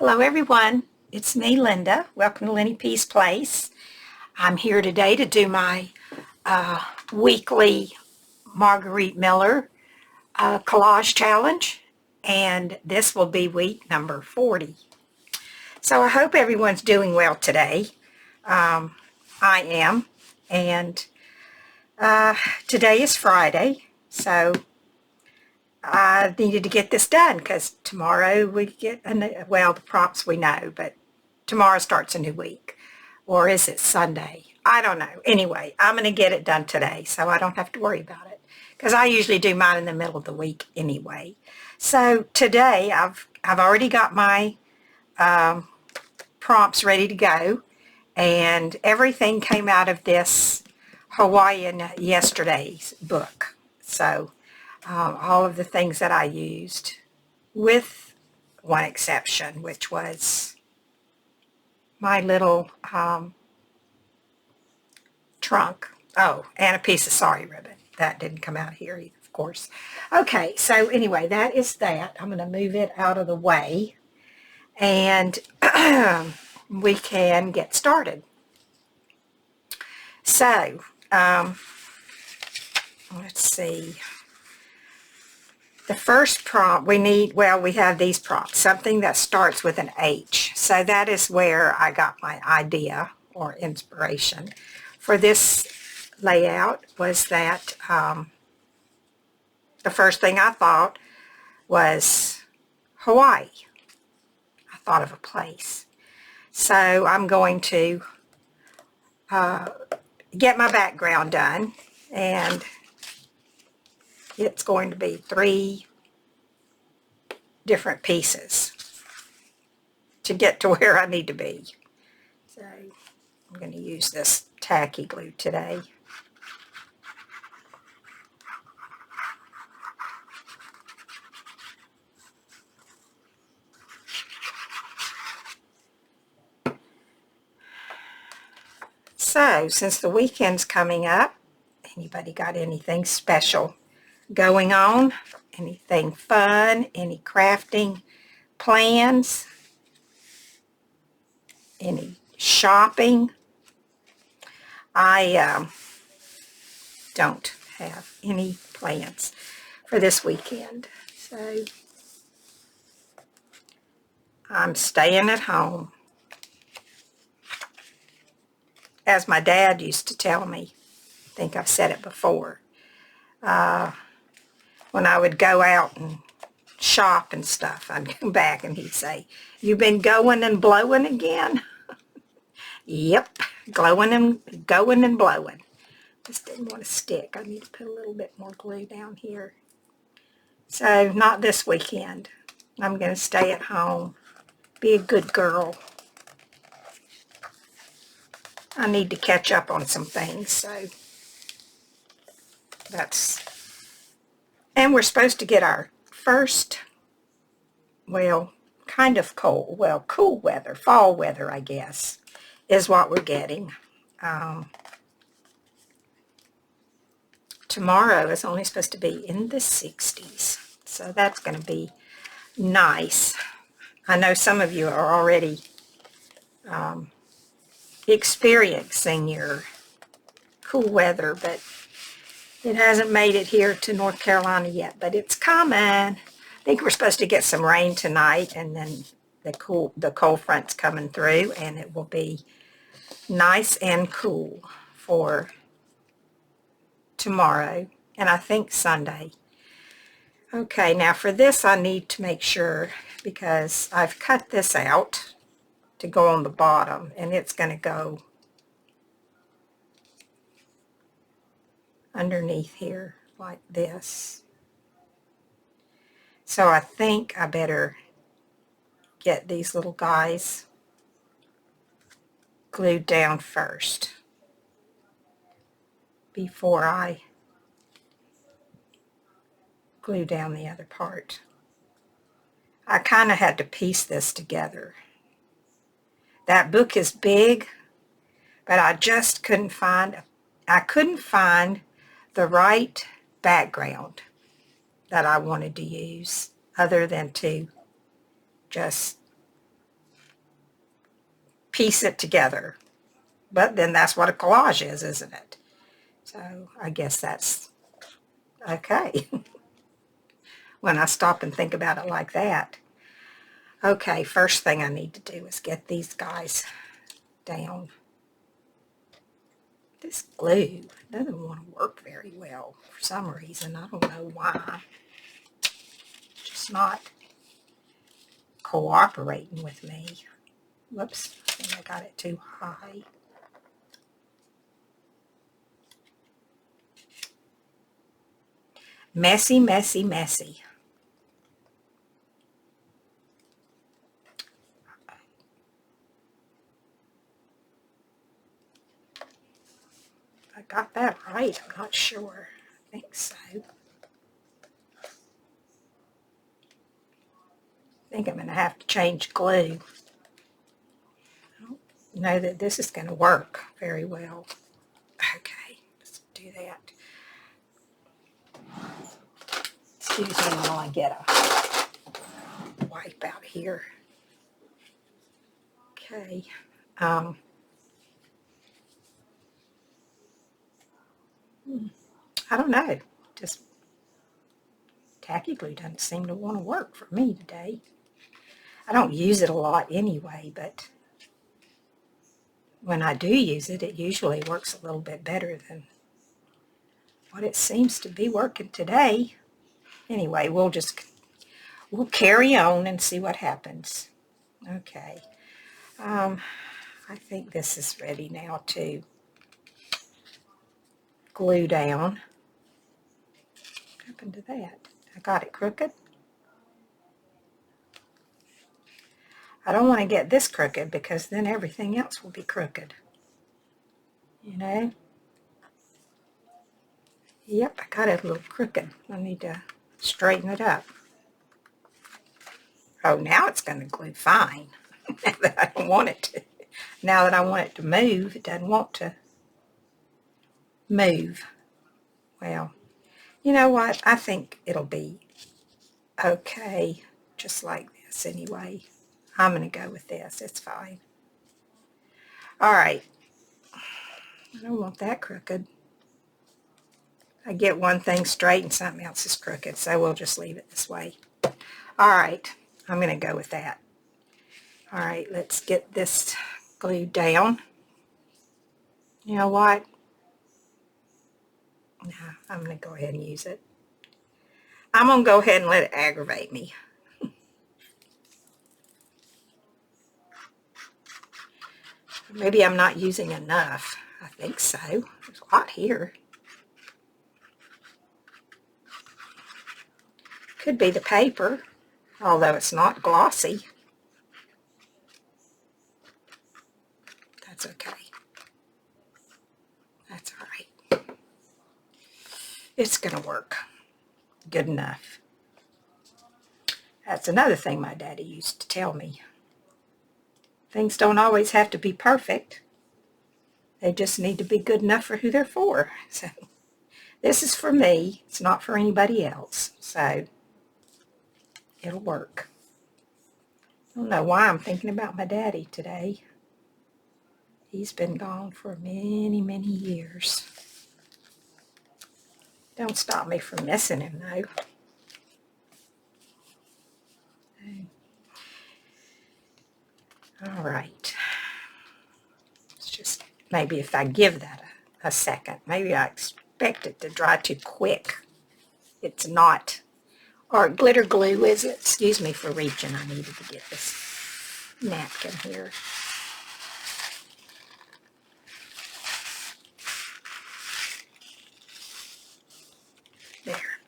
Hello everyone, it's me Linda. Welcome to Lenny P's Place. I'm here today to do my weekly Marguerite Miller collage challenge, and this will be week number 40. So I hope everyone's doing well today. I am, and today is Friday, so I needed to get this done because tomorrow we get, well, the prompts we know, but tomorrow starts a new week. Or is it Sunday? I don't know. Anyway, I'm going to get it done today so I don't have to worry about it because I usually do mine in the middle of the week anyway. So today I've already got my prompts ready to go, and everything came out of this Hawaiian Yesterday's book. So all of the things that I used, with one exception, which was my little trunk. Oh, and a piece of sari ribbon. That didn't come out here either, of course. Okay, so anyway, that is that. I'm going to move it out of the way, and we can get started. So, let's see. The first prompt we need, well, we have these prompts, something that starts with an H. So that is where I got my idea or inspiration for this layout, was that the first thing I thought was Hawaii. I thought of a place. So I'm going to get my background done, and it's going to be 3 different pieces to get to where I need to be. So I'm going to use this tacky glue today. So since the weekend's coming up, anybody got anything special going on? Anything fun? Any crafting plans? Any shopping? I don't have any plans for this weekend, so I'm staying at home. As my dad used to tell me, I think I've said it before, when I would go out and shop and stuff, I'd come back and he'd say, "You been going and blowing again?" Yep, going and blowing. Just didn't want to stick. I need to put a little bit more glue down here. So not this weekend. I'm going to stay at home, be a good girl. I need to catch up on some things, so that's, and we're supposed to get our first, well, kind of cold, well, cool weather, fall weather, I guess, is what we're getting. Tomorrow is only supposed to be in the 60s, so that's going to be nice. I know some of you are already experiencing your cool weather, but it hasn't made it here to North Carolina yet, but it's coming. I think we're supposed to get some rain tonight, and then the cold front's coming through, and it will be nice and cool for tomorrow, and I think Sunday. Okay, now for this I need to make sure, because I've cut this out to go on the bottom, and it's going to go underneath here like this. So I think I better get these little guys glued down first before I glue down the other part. I kind of had to piece this together. That book is big, but I just couldn't find the right background that I wanted to use, other than to just piece it together. But then that's what a collage is, isn't it? So I guess that's okay when I stop and think about it like that. Okay, first thing I need to do is get these guys down. This glue doesn't want to work very well for some reason. I don't know why. Just not cooperating with me. Whoops, I think I got it too high. Messy, messy, messy. I got that right. I'm not sure. I think so. I think I'm going to have to change glue. I don't know that this is going to work very well. Okay, let's do that. Excuse me while I get a wipe out here. Okay. I don't know. Just tacky glue doesn't seem to want to work for me today. I don't use it a lot anyway, but when I do use it, it usually works a little bit better than what it seems to be working today. Anyway, we'll carry on and see what happens. Okay. I think this is ready now to glue down. What happened to that? I got it crooked. I don't want to get this crooked because then everything else will be crooked. You know? Yep, I got it a little crooked. I need to straighten it up. Oh, now it's going to glue fine. Now that I don't want it to. Now that I want it to move, it doesn't want to move. Well, you know what? I think it'll be okay just like this anyway. I'm going to go with this. It's fine. All right. I don't want that crooked. I get one thing straight and something else is crooked, so we'll just leave it this way. All right. I'm going to go with that. All right, let's get this glued down. You know what? No, I'm going to go ahead and use it. I'm going to go ahead and let it aggravate me. Maybe I'm not using enough. I think so. There's a lot here. Could be the paper, although it's not glossy. That's okay. That's all right. It's going to work. Good enough. That's another thing my daddy used to tell me. Things don't always have to be perfect. They just need to be good enough for who they're for. So this is for me. It's not for anybody else. So it'll work. I don't know why I'm thinking about my daddy today. He's been gone for many, many years. Don't stop me from missing him, though. All right. It's just maybe if I give that a second. Maybe I expect it to dry too quick. It's not. Or glitter glue, is it? Excuse me for reaching. I needed to get this napkin here. There.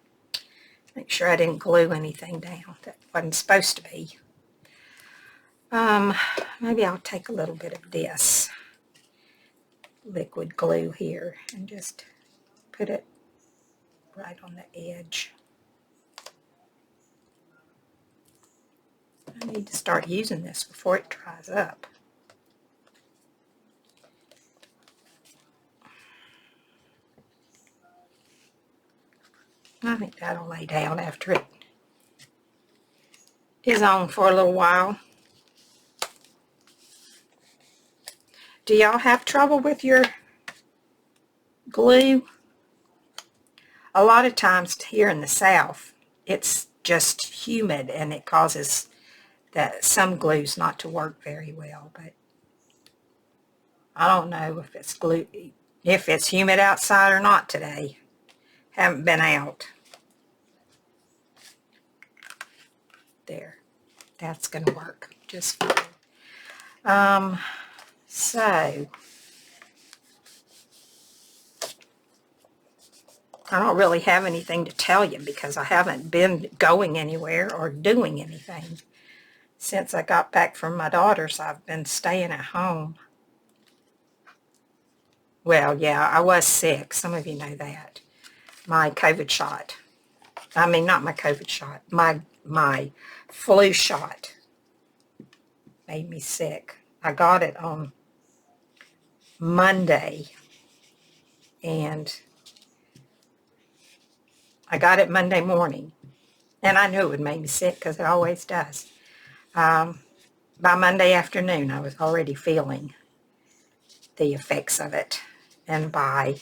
Make sure I didn't glue anything down that wasn't supposed to be. Maybe I'll take a little bit of this liquid glue here and just put it right on the edge. I need to start using this before it dries up. I think that'll lay down after it is on for a little while. Do y'all have trouble with your glue? A lot of times here in the South, it's just humid and it causes that some glues not to work very well. But I don't know if it's glue, if it's humid outside or not today. Haven't been out. There. That's going to work just fine. So I don't really have anything to tell you because I haven't been going anywhere or doing anything. Since I got back from my daughter's, I've been staying at home. Well, yeah, I was sick. Some of you know that. My COVID shot. I mean, not my COVID shot. My flu shot made me sick. I got it on Monday, and I got it Monday morning. And I knew it would make me sick because it always does. By Monday afternoon, I was already feeling the effects of it. And by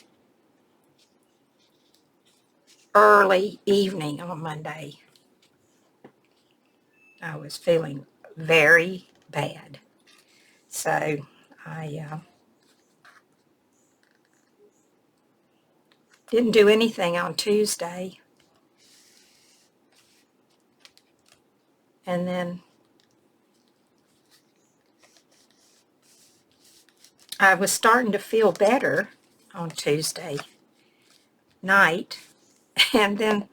early evening on Monday, I was feeling very bad. So I didn't do anything on Tuesday. And then I was starting to feel better on Tuesday night. And then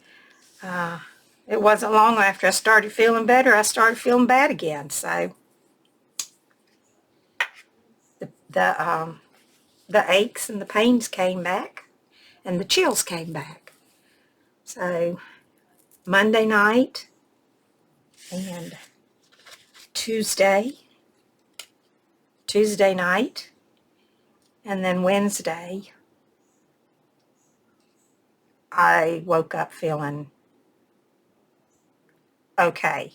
it wasn't long after I started feeling better, I started feeling bad again. So the aches and the pains came back, and the chills came back. So Monday night and Tuesday night, and then Wednesday, I woke up feeling okay.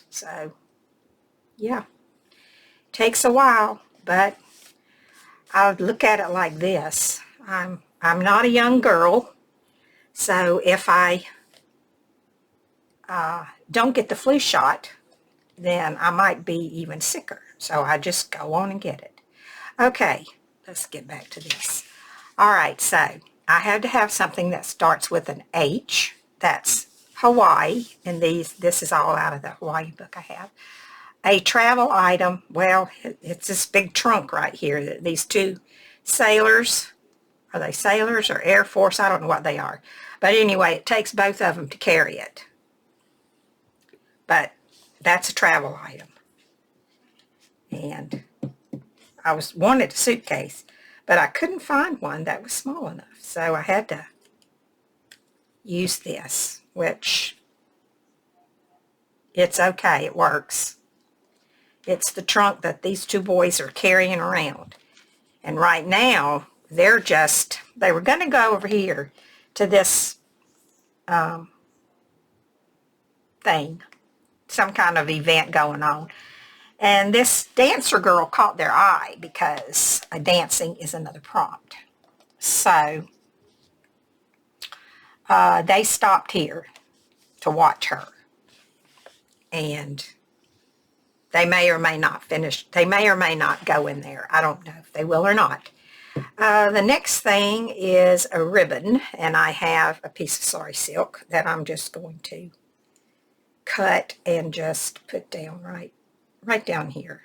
So, yeah, takes a while, but I look at it like this. I'm not a young girl, so if I don't get the flu shot, then I might be even sicker. So I just go on and get it. Okay, let's get back to this. All right, so I had to have something that starts with an H. That's Hawaii, and this is all out of the Hawaii book I have. A travel item, well, it's this big trunk right here. These two sailors, are they sailors or Air Force? I don't know what they are. But anyway, it takes both of them to carry it. But that's a travel item. And I wanted a suitcase, but I couldn't find one that was small enough. So I had to use this, which it's okay. It works. It's the trunk that these two boys are carrying around. And right now, they were going to go over here to this thing, some kind of event going on. And this dancer girl caught their eye because dancing is another prompt. So they stopped here to watch her. And they may or may not finish. They may or may not go in there. I don't know if they will or not. The next thing is a ribbon, and I have a piece of sari silk that I'm just going to cut and just put down right down here.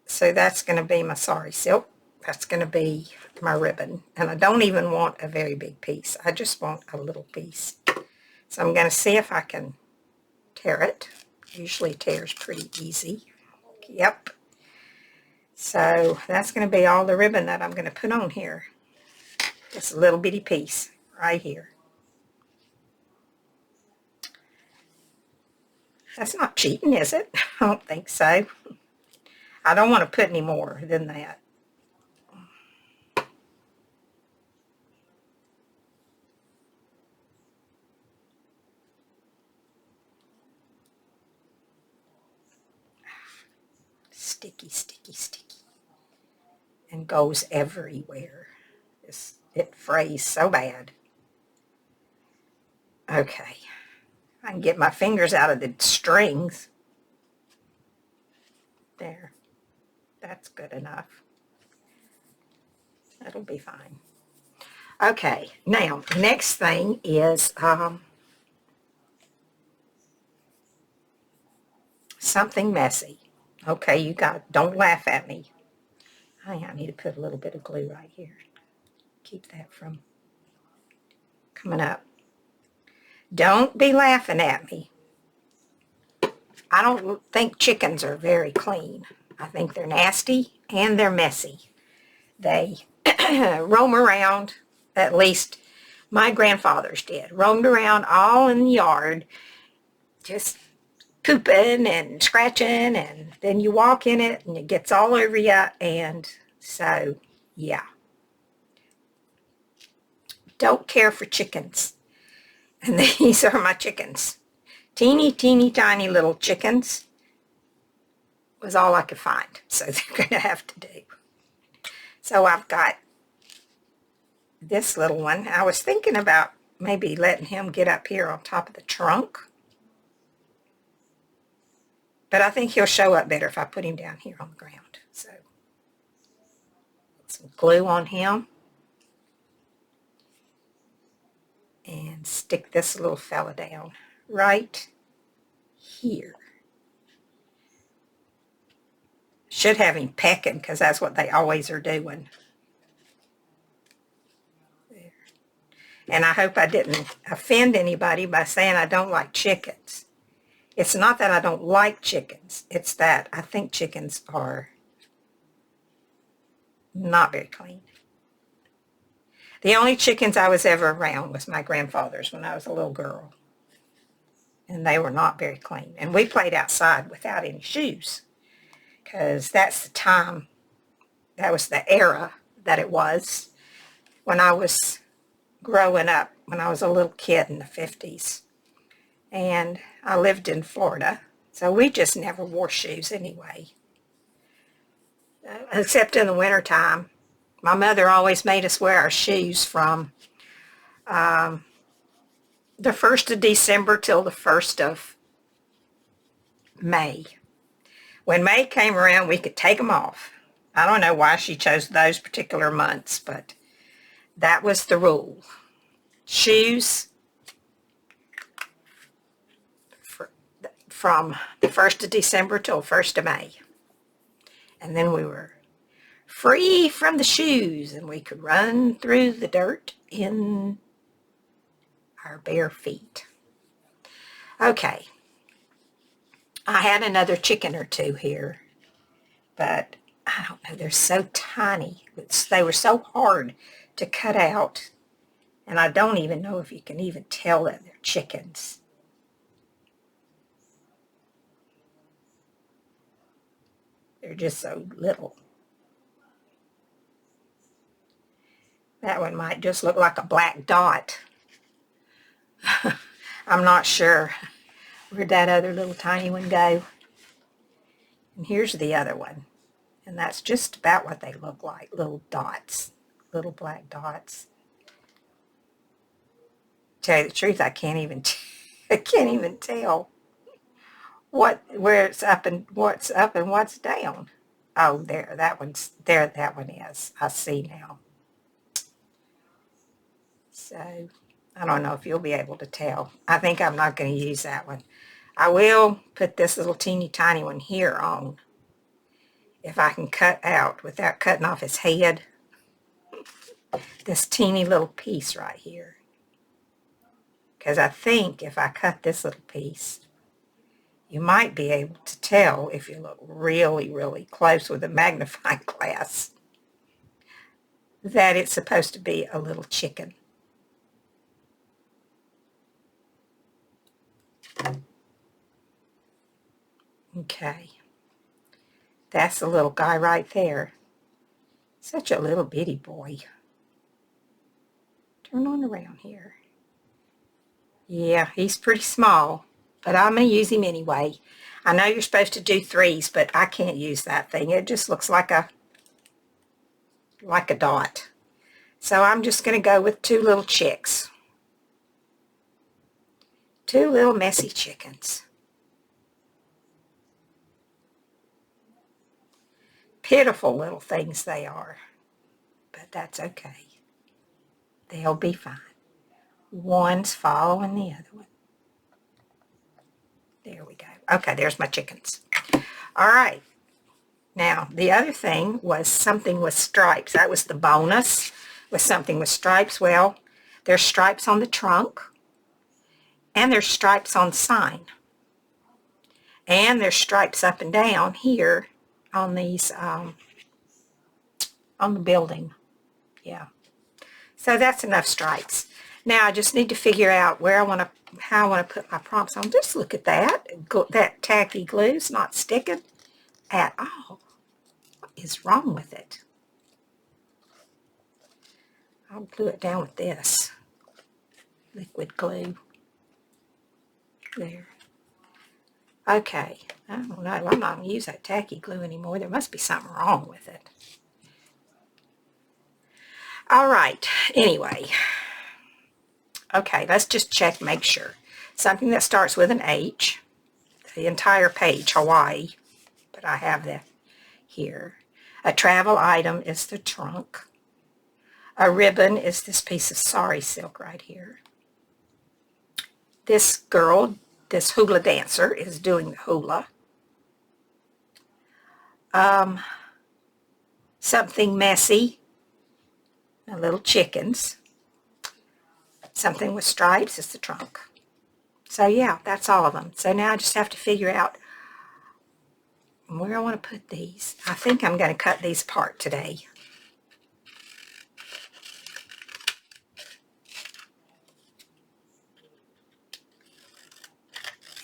So that's going to be my sari silk. That's going to be my ribbon, and I don't even want a very big piece. I just want a little piece. So I'm going to see if I can tear it. Usually it tears pretty easy. Yep. So that's going to be all the ribbon that I'm going to put on here. Just a little bitty piece right here. That's not cheating, is it? I don't think so. I don't want to put any more than that. sticky, sticky, sticky, and goes everywhere. It frays so bad. Okay, I can get my fingers out of the strings. There, that's good enough. That'll be fine. Okay, now, next thing is something messy. Okay, you don't laugh at me. I need to put a little bit of glue right here. Keep that from coming up. Don't be laughing at me. I don't think chickens are very clean. I think they're nasty and they're messy. They roam around, at least my grandfathers did, roamed around all in the yard, just pooping and scratching, and then you walk in it and it gets all over you, and so, yeah. Don't care for chickens. And these are my chickens. Teeny, teeny, tiny little chickens was all I could find, so they're going to have to do. So I've got this little one. I was thinking about maybe letting him get up here on top of the trunk, but I think he'll show up better if I put him down here on the ground. So put some glue on him and stick this little fella down right here. Should have him pecking because that's what they always are doing. There. And I hope I didn't offend anybody by saying I don't like chickens. It's not that I don't like chickens. It's that I think chickens are not very clean. The only chickens I was ever around was my grandfather's when I was a little girl. And they were not very clean. And we played outside without any shoes because that's the time, that was the era that it was when I was growing up, when I was a little kid in the 50s. And I lived in Florida, so we just never wore shoes anyway, except in the wintertime. My mother always made us wear our shoes from the 1st of December till the 1st of May. When May came around, we could take them off. I don't know why she chose those particular months, but that was the rule. Shoes from the 1st of December till 1st of May. And then we were free from the shoes and we could run through the dirt in our bare feet. Okay. I had another chicken or two here, but I don't know, they're so tiny. They were so hard to cut out, and I don't even know if you can even tell that they're chickens. They're just so little. That one might just look like a black dot. I'm not sure. Where'd that other little tiny one go? And here's the other one. And that's just about what they look like, little dots, little black dots. Tell you the truth, I can't even tell where it's up and what's up and what's down. Oh, there, that one is. I see now. So, I don't know if you'll be able to tell. I think I'm not going to use that one. I will put this little teeny tiny one here on, if I can cut out without cutting off his head. This teeny little piece right here. Because I think if I cut this little piece, you might be able to tell if you look really, really close with a magnifying glass that it's supposed to be a little chicken. Okay. That's the little guy right there. Such a little bitty boy. Turn on around here. Yeah, he's pretty small, but I'm going to use him anyway. I know you're supposed to do 3s, but I can't use that thing. It just looks like a dot. So I'm just going to go with 2 little chicks. 2 little messy chickens. Pitiful little things they are, but that's okay. They'll be fine. One's following the other one. There we go. Okay, there's my chickens. All right. Now, the other thing was something with stripes. That was the bonus, was something with stripes. Well, there's stripes on the trunk, and there's stripes on the sign. And there's stripes up and down here on these, on the building. Yeah. So that's enough stripes. Now I just need to figure out where I want to, how I want to put my prompts on. Just look at that. That tacky glue's not sticking at all. What is wrong with it? I'll glue it down with this liquid glue. There. Okay. I don't know. I'm not going to use that tacky glue anymore. There must be something wrong with it. All right. Anyway. Okay, let's just check, make sure. Something that starts with an H. The entire page, Hawaii. But I have that here. A travel item is the trunk. A ribbon is this piece of sari silk right here. This girl, this hula dancer, is doing the hula. Something messy. The little chickens. Something with stripes is the trunk. So yeah, that's all of them. So now I just have to figure out where I want to put these. I think I'm going to cut these apart today.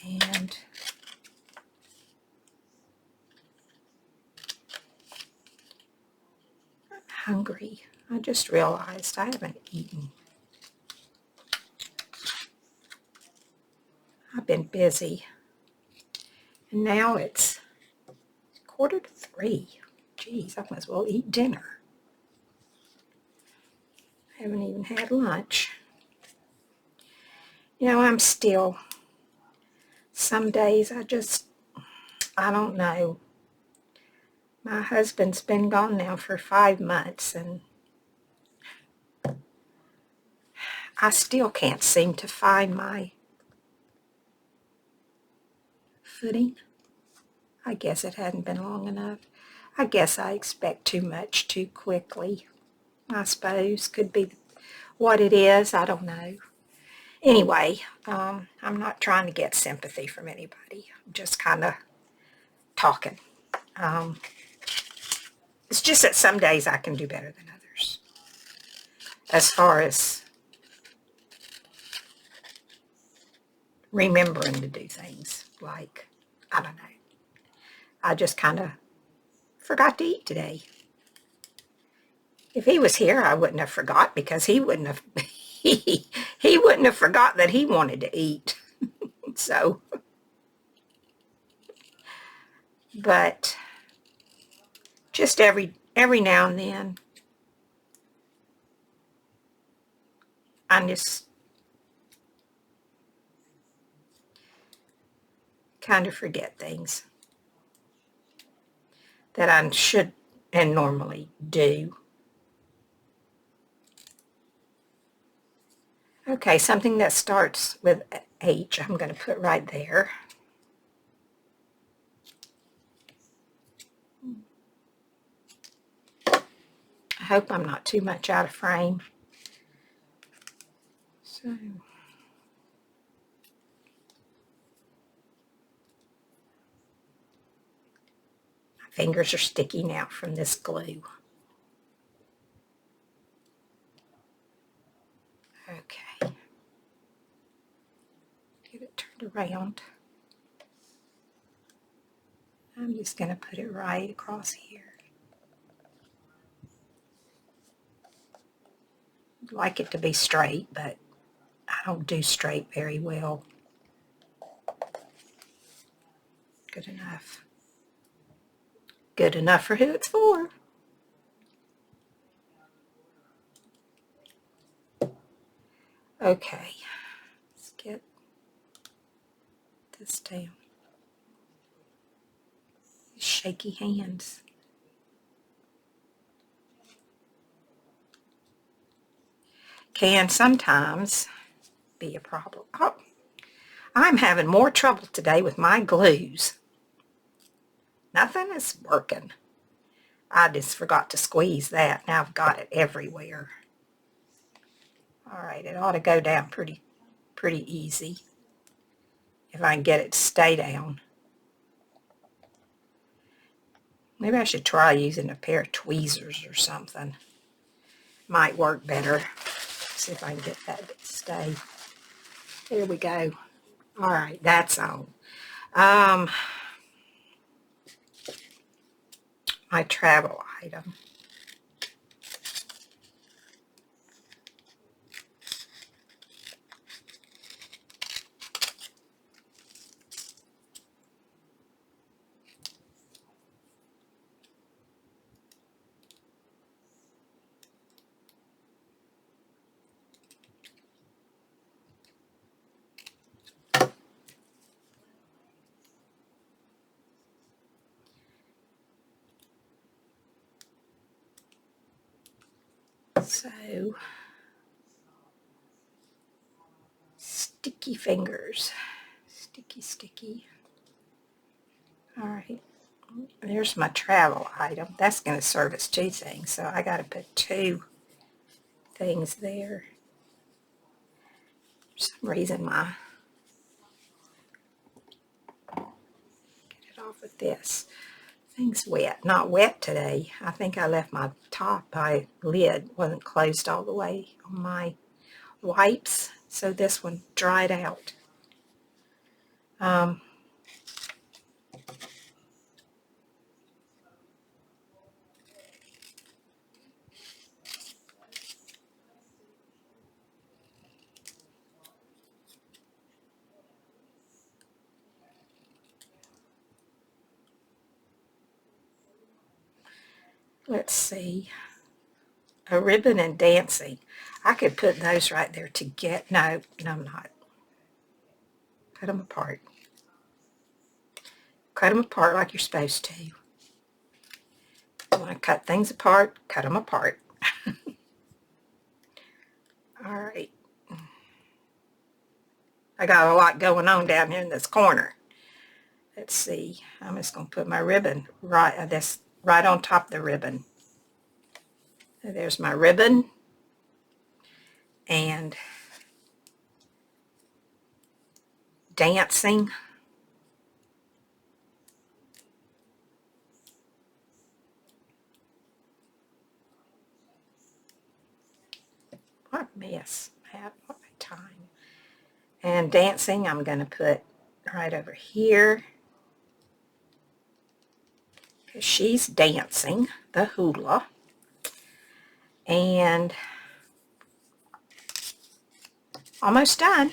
And I'm hungry. I just realized I haven't eaten. I've been busy. And now it's 2:45. Geez, I might as well eat dinner. I haven't even had lunch. You know, I'm still, some days I don't know. My husband's been gone now for 5 months, and I still can't seem to find my footing. I guess it hadn't been long enough. I guess I expect too much too quickly. I suppose could be what it is. I don't know. Anyway, I'm not trying to get sympathy from anybody. I'm just kind of talking. It's just that some days I can do better than others. As far as remembering to do things, like, I don't know. I just kind of forgot to eat today. If he was here, I wouldn't have forgot, because he wouldn't have he wouldn't have forgot that he wanted to eat. So, but just every now and then, I just kind of forget things that I should and normally do. Okay, something that starts with H, I'm going to put right there. I hope I'm not too much out of frame. So, my fingers are sticking out from this glue. Okay. Get it turned around. I'm just going to put it right across here. I'd like it to be straight, but I don't do straight very well. Good enough. Good enough for who it's for. Okay, let's get this down. Shaky hands. Can sometimes be a problem. Oh, I'm having more trouble today with my glues. Nothing is working. I just forgot to squeeze that. Now I've got it everywhere. All right, it ought to go down pretty easy if I can get it to stay down. Maybe I should try using a pair of tweezers or something. Might work better. See if I can get that to stay. There we go. All right, that's on. My travel item. So, sticky fingers. Sticky. All right. There's my travel item. That's going to serve as two things. So I got to put two things there. For some reason get it off with this. Thing's wet. Not wet today. I think I left my lid wasn't closed all the way on my wipes. So this one dried out. Let's see. A ribbon and dancing. I could put those right there to get. No, I'm not. Cut them apart. Cut them apart like you're supposed to. You want to cut things apart, cut them apart. All right. I got a lot going on down here in this corner. Let's see. I'm just going to put my ribbon right on top of the ribbon. There's my ribbon. And dancing. What a mess. What a time. And dancing I'm going to put right over here. Because she's dancing the hula. And almost done.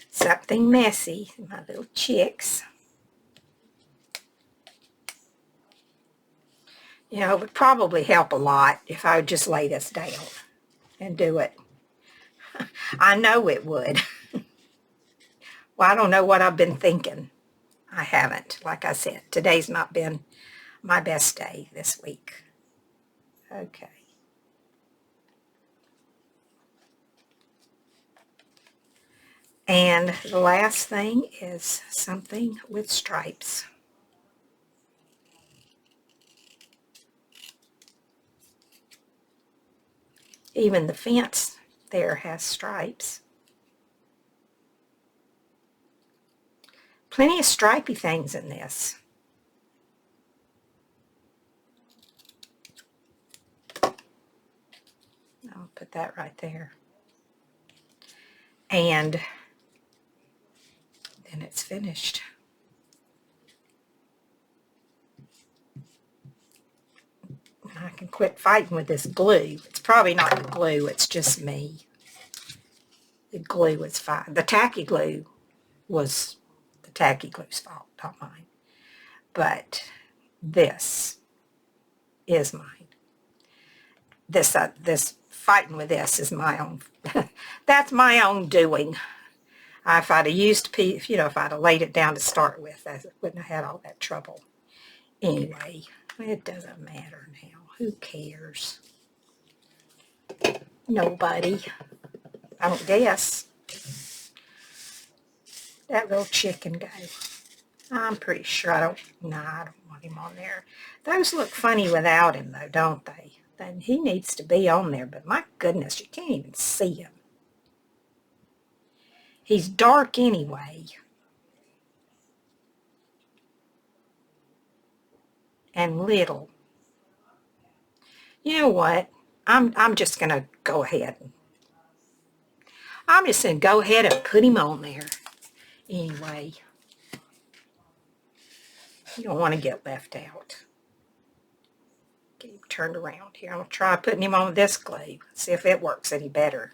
Something messy, my little chicks. You know, it would probably help a lot if I would just lay this down and do it. I know it would. Well, I don't know what I've been thinking. I haven't. Like I said, today's not been my best day this week. Okay. And the last thing is something with stripes. Even the fence there has stripes. Plenty of stripy things in this. I'll put that right there. And then and it's finished. I can quit fighting with this glue. It's probably not the glue, it's just me. The glue is fine. The tacky glue was the tacky glue's fault, not mine. But this is mine. This fighting with this is my own. That's my own doing. If I'd have used a piece, if I'd have laid it down to start with, I wouldn't have had all that trouble. Anyway, it doesn't matter now. Who cares? Nobody. I don't guess. That little chicken go. I'm pretty sure I don't want him on there. Those look funny without him though, don't they? Then he needs to be on there, but my goodness, you can't even see him. He's dark anyway. And little. You know what? I'm just gonna go ahead. I'm just gonna go ahead and put him on there. Anyway. You don't want to get left out. Get him turned around here. I'm going to try putting him on this glue. See if it works any better.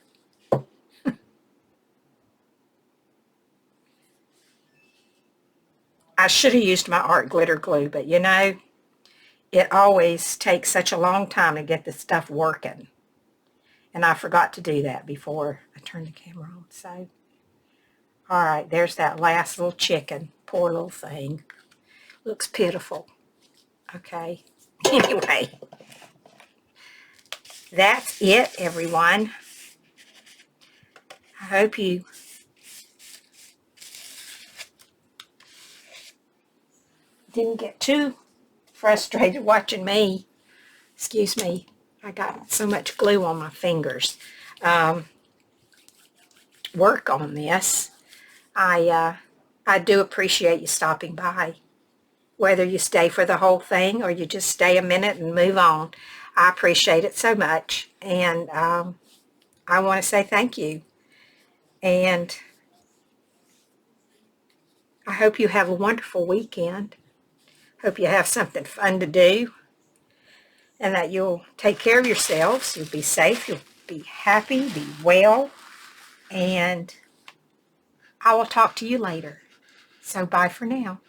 I should have used my art glitter glue, but you know, it always takes such a long time to get the stuff working. And I forgot to do that before I turned the camera on. So, all right, there's that last little chicken. Poor little thing. Looks pitiful. Okay. Anyway, that's it, everyone. I hope you didn't get too frustrated watching me. Excuse me. I got so much glue on my fingers. Work on this. I do appreciate you stopping by. Whether you stay for the whole thing or you just stay a minute and move on. I appreciate it so much. And I want to say thank you. And I hope you have a wonderful weekend. Hope you have something fun to do. And that you'll take care of yourselves. You'll be safe. You'll be happy. Be well. And I will talk to you later. So bye for now.